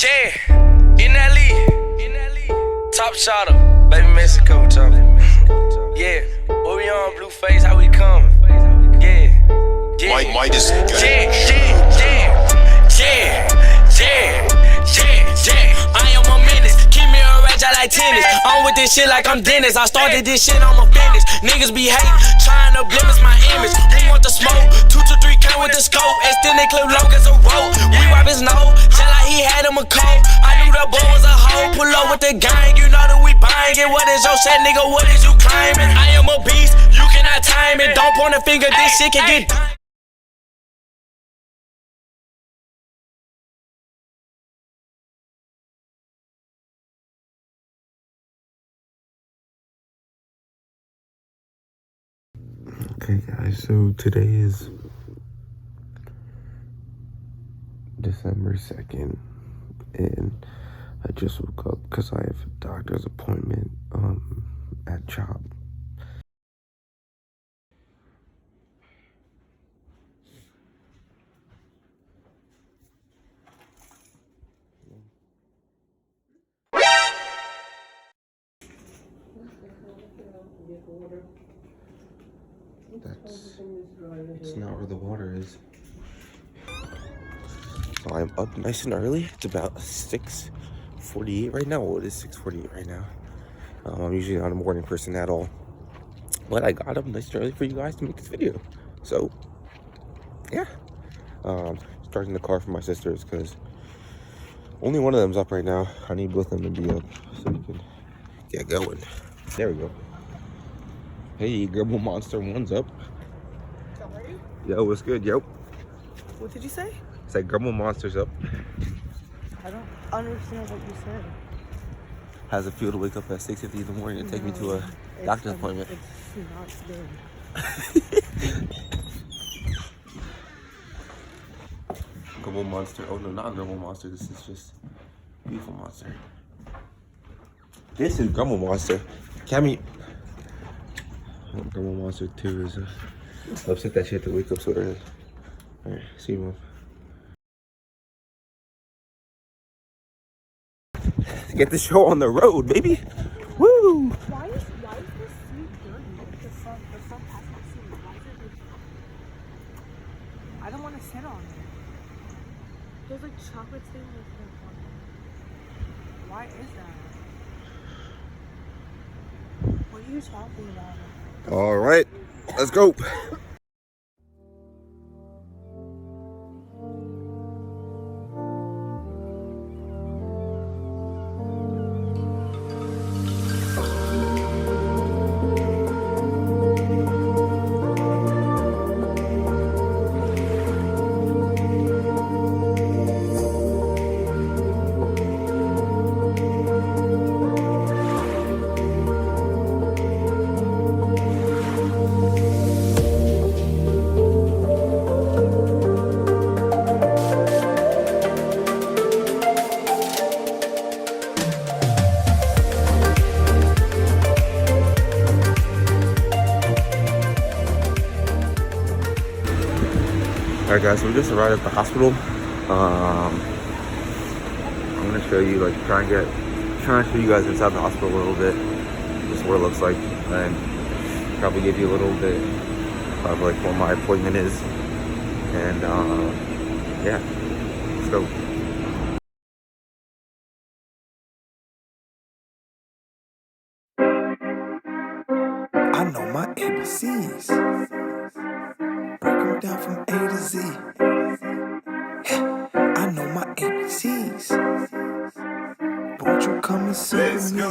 Yeah, in that league, top shotter, baby Mexico, top. Yeah, what we on, Blueface, how we coming? Yeah, yeah, Midas, I am a menace, keep me a rage, I like tennis. I'm with this shit like I'm Dennis. I started this shit, I'm a finish. Niggas be hating, trying to blemish my image. Who want the smoke? 2 to 3 count with the scope. Extended clip long as a rope. We wipe his nose, sound like he had him a cold. I knew the boy was a hoe. Pull up with the gang, you know that we buying it. What is your shit, nigga? What is you climbing? I am a beast, you cannot time it. Don't point a finger, this shit can get done. Okay guys, so today is December 2nd and I just woke up because I have a doctor's appointment at CHOP. It's not where the water is. So I'm up nice and early. It's about 6:48 right now. Well, it is 6:48 right now. I'm usually not a morning person at all, but I got up nice and early for you guys to make this video. So yeah, starting the car for my sisters because only one of them's up right now. I need both of them to be up so we can get going. There we go. Hey, Grubble Monster 1's up. How are you? Yo, what's good, yo? What did you say? It's like Grubble Monster's up. I don't understand what you said. How's it feel to wake up at 6:50 in the morning and take me to a doctor's appointment? It's not good. Grubble Monster. Oh no, not Grubble Monster. This is just Beautiful Monster. This is Grubble Monster. Cammy. Grubble Monster 2 is upset that she had to wake up so early. Alright, see you, Mom. Get the show on the road, baby. Woo! Why is this seat dirty? The front passenger seat. Why is it dirty? I don't want to sit on it. There's like chocolate stains on it. Why is that? What are you talking about? All right, let's go. Alright guys, so we just arrived at the hospital. I'm gonna show you, like, trying to show you guys inside the hospital a little bit, just what it looks like, and probably give you a little bit of like what my appointment is, and yeah, let's go. I know my ABCs. Break them down from A to Z. Yeah, I know my ABCs. Won't you come and sit with me?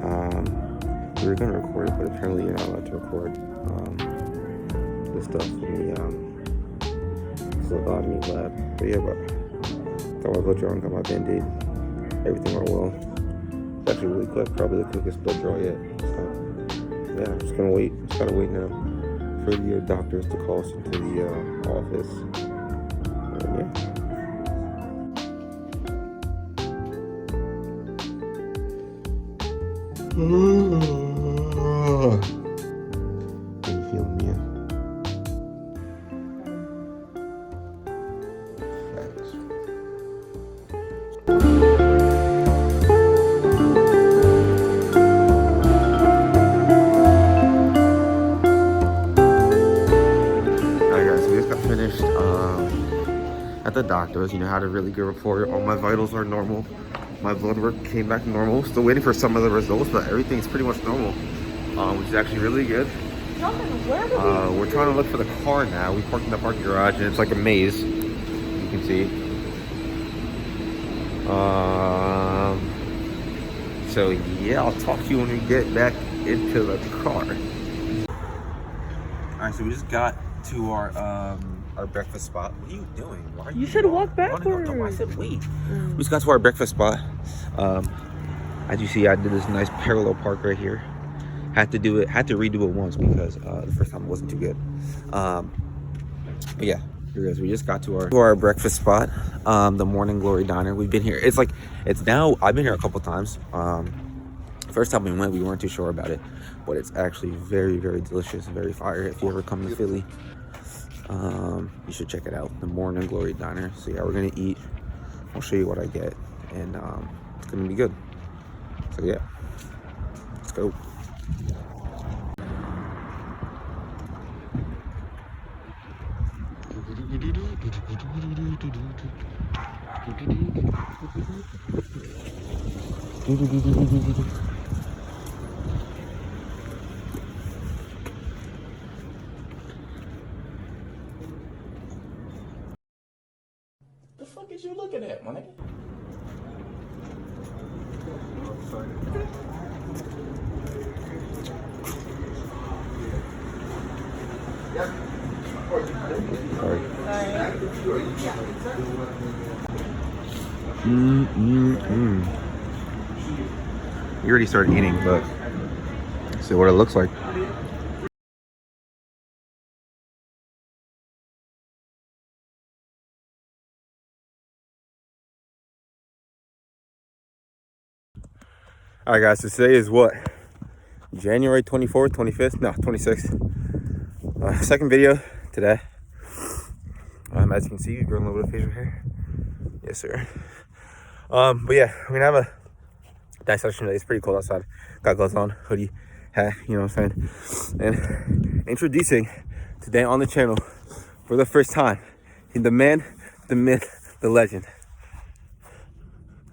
We were gonna record it, but apparently you're not allowed to record this stuff in the phlebotomy lab. But yeah, got my blood draw and got my band-aid. Everything went well. It's actually really quick, probably the quickest blood draw yet. So yeah, I'm just gonna wait. Just gotta wait now for the doctors to call us into the office. And yeah. How you feeling, Mia? Thanks. Alright guys, we just got finished at the doctor's. You know, had a really good report. All my vitals are normal. My blood work came back normal. Still waiting for some of the results, but everything's pretty much normal, which is actually really good. We're trying to look for the car now. We parked in the parking garage, and it's like a maze. You can see. So yeah, I'll talk to you when we get back into the car. All right, so we just got to our breakfast spot. What are you doing? Why are You said walk backwards. No, I said wait. We just got to our breakfast spot. As you see, I did this nice parallel park right here. Had to redo it once because the first time it wasn't too good. But yeah, here guys, we just got to our breakfast spot, the Morning Glory Diner. We've been here. It's now. I've been here a couple times. First time we went, we weren't too sure about it, but it's actually very, very delicious and very fire. If you ever come to Philly, you should check it out, the Morning Glory Diner. So yeah, we're gonna eat. I'll show you what I get, and it's gonna be good. So yeah, let's go. The fuck is you looking at, my nigga? Sorry. You already started eating, but see what it looks like. All right, guys. So today is what? January 24th, 25th? No, 26th. Second video today. As you can see, growing a little bit of facial hair. Yes, sir. But yeah, we're gonna have a dissection today. It's pretty cold outside. Got gloves on, hoodie, hat, you know what I'm saying? And introducing today on the channel for the first time, the man, the myth, the legend.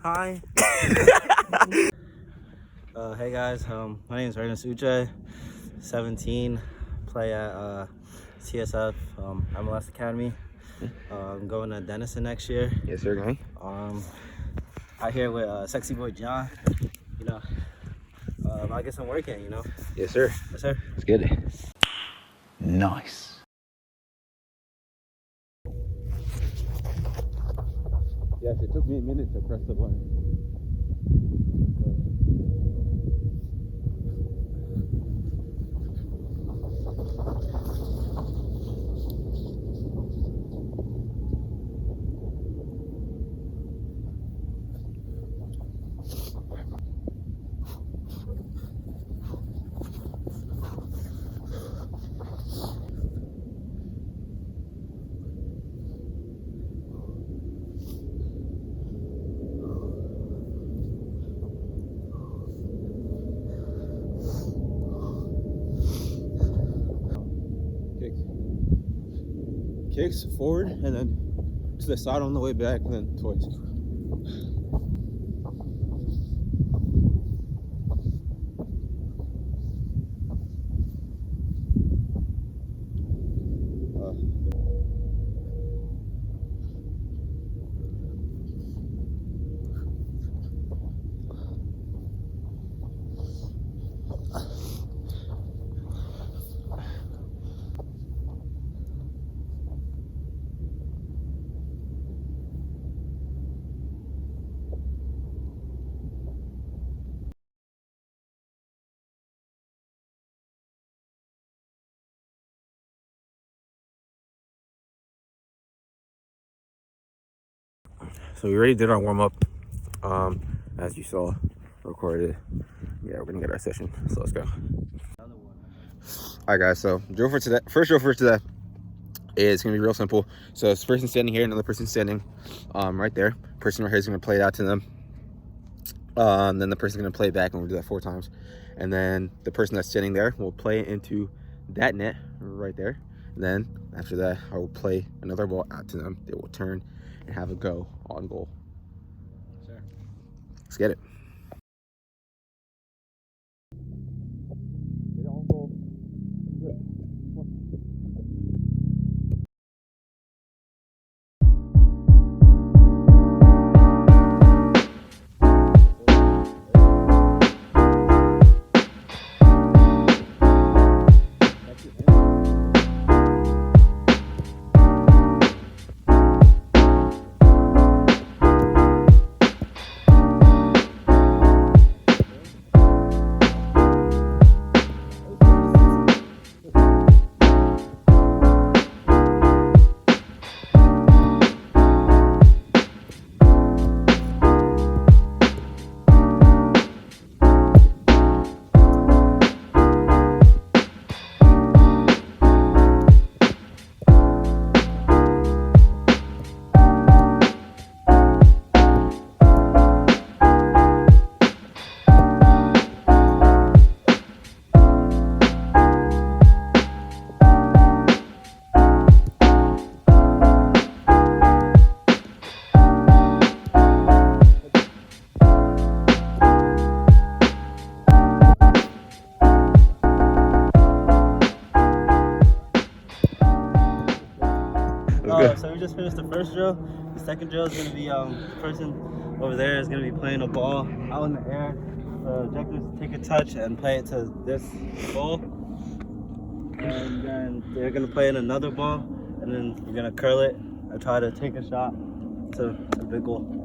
Hi. Hey guys, my name is Ernest Uche, 17, play at TSF, MLS Academy. I'm going to Denison next year. Yes, sir, gang. Out here with Sexy Boy John, you know. I get some work in, you know. Yes, sir. Yes, sir. Let's get it. Nice. Yes, it took me a minute to press the button. Kicks forward and then to the side on the way back, and then towards. So we already did our warm up. As you saw, recorded. Yeah, we're gonna get our session. So let's go. Alright guys, so drill for today. First drill for today is gonna be real simple. So this person standing here, another person standing right there. Person right here is gonna play it out to them. Then the person's gonna play it back, and we'll do that 4 times. And then the person that's standing there will play it into that net right there. And then after that, I will play another ball out to them. They will turn and have a go on goal. Sure. Let's get it. Get it on goal. Good. So we just finished the first drill. The second drill is going to be the person over there is going to be playing a ball out in the air. The objective is to take a touch and play it to this goal. And then they're going to play in another ball, and then we're going to curl it and try to take a shot to a big goal.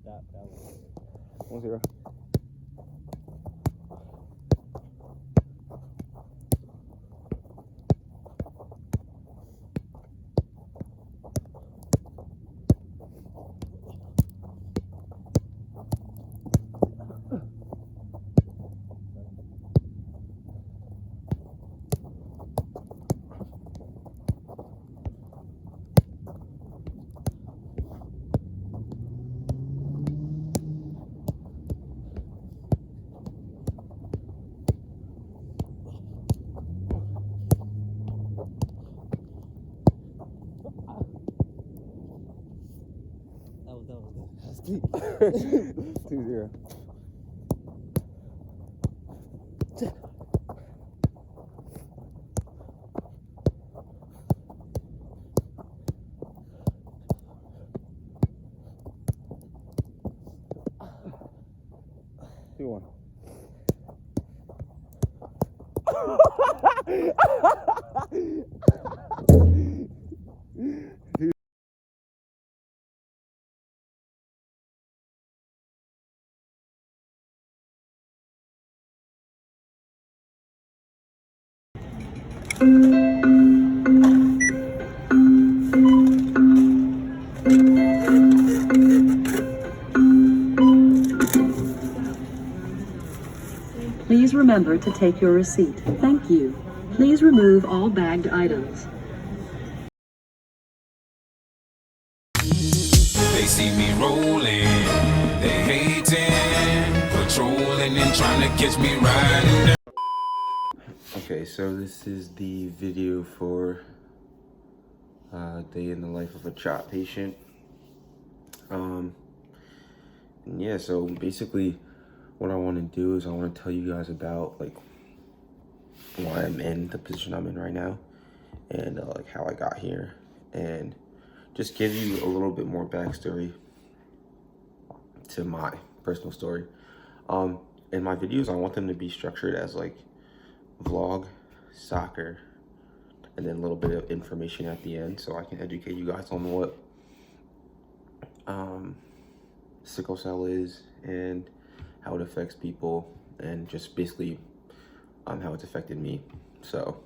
That was 1-0. 2-0. Two one. Please remember to take your receipt. Thank you. Please remove all bagged items. They see me rolling, they hating, patrolling and trying to catch me riding. Okay, so this is the video for day in the life of a CHOP patient. Yeah, so basically what I want to do is I want to tell you guys about like why I'm in the position I'm in right now, and like how I got here, and just give you a little bit more backstory to my personal story. In my videos, I want them to be structured as like vlog, soccer, and then a little bit of information at the end, so I can educate you guys on what sickle cell is and how it affects people, and just basically how it's affected me. So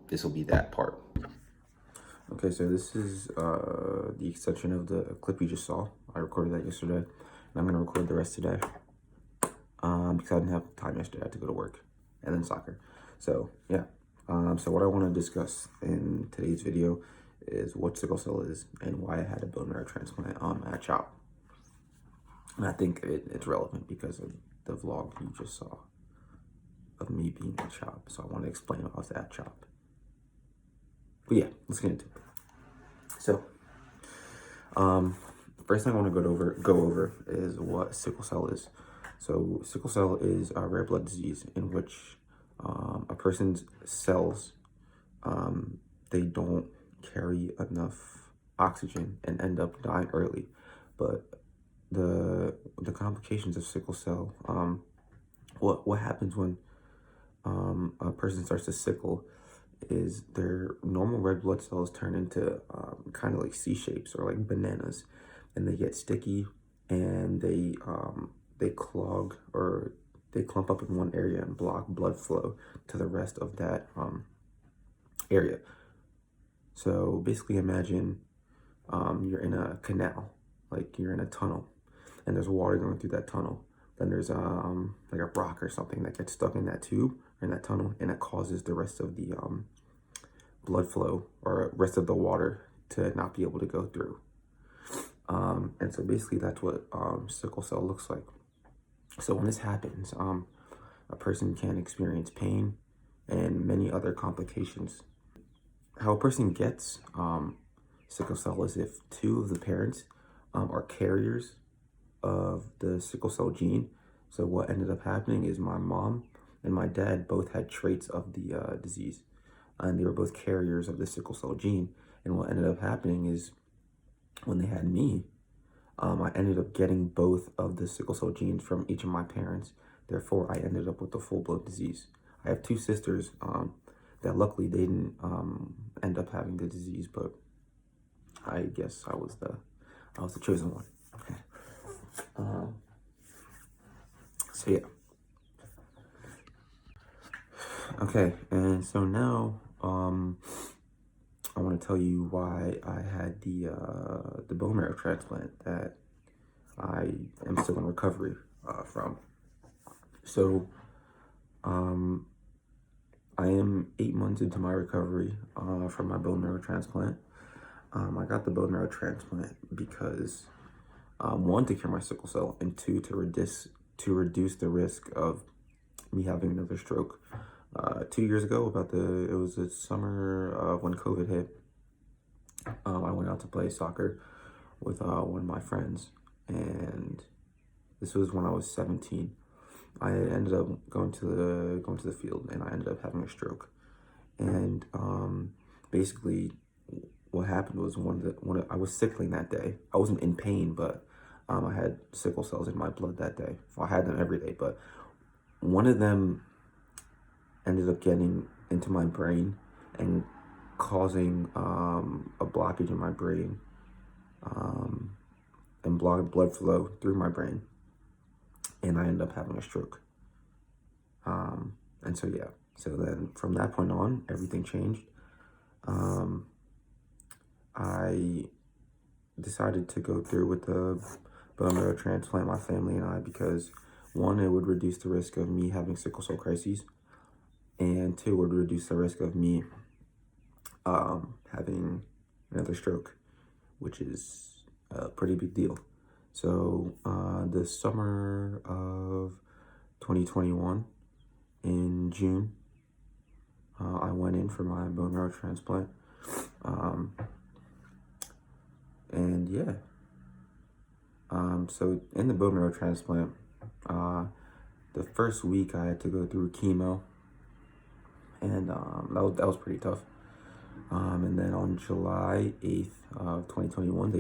this will be that part. Okay, so this is the extension of the clip you just saw. I recorded that yesterday, and I'm gonna record the rest today because I didn't have time yesterday. I had to go to work and then soccer. So yeah, so what I want to discuss in today's video is what sickle cell is and why I had a bone marrow transplant at CHOP. And I think it's relevant because of the vlog you just saw of me being at CHOP. So I want to explain why I was at CHOP. But yeah, let's get into it. So, first thing I want to go over is what sickle cell is. So sickle cell is a rare blood disease in which a person's cells, they don't carry enough oxygen and end up dying early. But the complications of sickle cell, what happens when a person starts to sickle is their normal red blood cells turn into kind of like C shapes or like bananas, and they get sticky and they clog, or they clump up in one area and block blood flow to the rest of that area. So basically imagine you're in a canal, like you're in a tunnel, and there's water going through that tunnel. Then there's like a rock or something that gets stuck in that tube or in that tunnel, and it causes the rest of the blood flow or rest of the water to not be able to go through. And so basically that's what sickle cell looks like. So when this happens, a person can experience pain and many other complications. How a person gets sickle cell is if two of the parents are carriers of the sickle cell gene. So what ended up happening is my mom and my dad both had traits of the disease, and they were both carriers of the sickle cell gene. And what ended up happening is when they had me, I ended up getting both of the sickle cell genes from each of my parents. Therefore, I ended up with the full-blood disease. I have two sisters that luckily they didn't end up having the disease, but I guess I was the chosen one. So yeah. Okay, and so now I want to tell you why I had the bone marrow transplant that I am still in recovery from. So I am 8 months into my recovery from my bone marrow transplant. I got the bone marrow transplant because one, to cure my sickle cell, and two, to reduce the risk of me having another stroke. 2 years ago, it was the summer of when COVID hit, I went out to play soccer with one of my friends, and this was when I was 17. I ended up going to the field, and I ended up having a stroke. And basically, what happened was I was sickling that day. I wasn't in pain, but I had sickle cells in my blood that day. Well, I had them every day, but one of them ended up getting into my brain and causing a blockage in my brain, and blocked blood flow through my brain, and I ended up having a stroke. And so yeah, so then from that point on, everything changed. I decided to go through with the bone marrow transplant, my family and I, because one, it would reduce the risk of me having sickle cell crises, and two, it would reduce the risk of me having another stroke, which is a pretty big deal. So the summer of 2021, in June, I went in for my bone marrow transplant. And yeah, so in the bone marrow transplant, the first week I had to go through chemo, and that was pretty tough. And then on July 8th of 2021,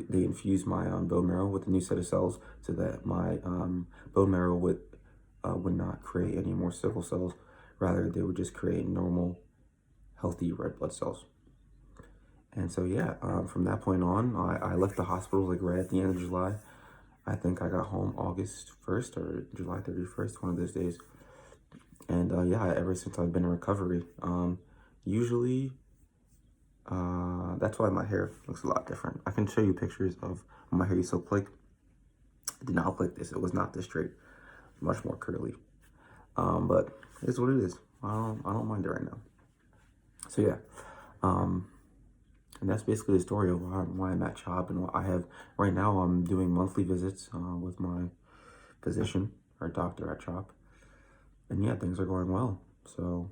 they infused my bone marrow with a new set of cells, so that my bone marrow would not create any more sickle cells. Rather, they would just create normal, healthy red blood cells. And so yeah, from that point on, I left the hospital like right at the end of July. I think I got home August 1st or July 31st, one of those days. And yeah, ever since I've been in recovery. Usually, that's why my hair looks a lot different. I can show you pictures of my hair used to look like. It did not look like this. It was not this straight. Much more curly. But it's what it is. I don't mind it right now. So yeah. And that's basically the story of why I'm at CHOP and what I have. Right now, I'm doing monthly visits with my physician or doctor at CHOP. And yeah, things are going well. So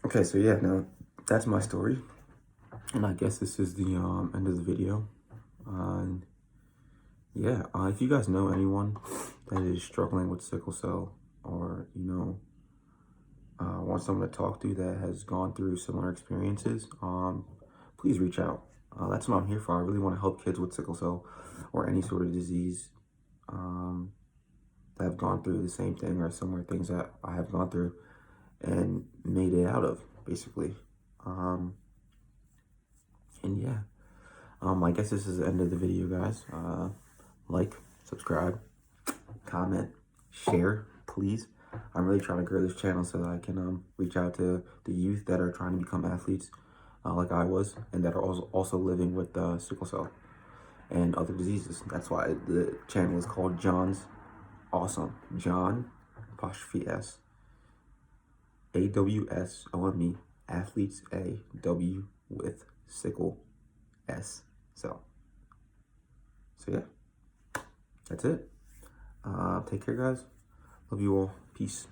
okay, so yeah, now that's my story. And I guess this is the end of the video. Yeah, if you guys know anyone that is struggling with sickle cell, or want someone to talk to that has gone through similar experiences, please reach out. That's what I'm here for. I really want to help kids with sickle cell or any sort of disease that have gone through the same thing or similar things that I have gone through and made it out of, basically. And yeah, I guess this is the end of the video, guys. Like, subscribe, comment, share, please. I'm really trying to grow this channel so that I can reach out to the youth that are trying to become athletes like I was, and that are also living with sickle cell and other diseases. That's why the channel is called John's Awesome. John, '*S, AWSOME, athletes, AW with sickle S. So yeah, that's it. Take care, guys. Love you all. Peace.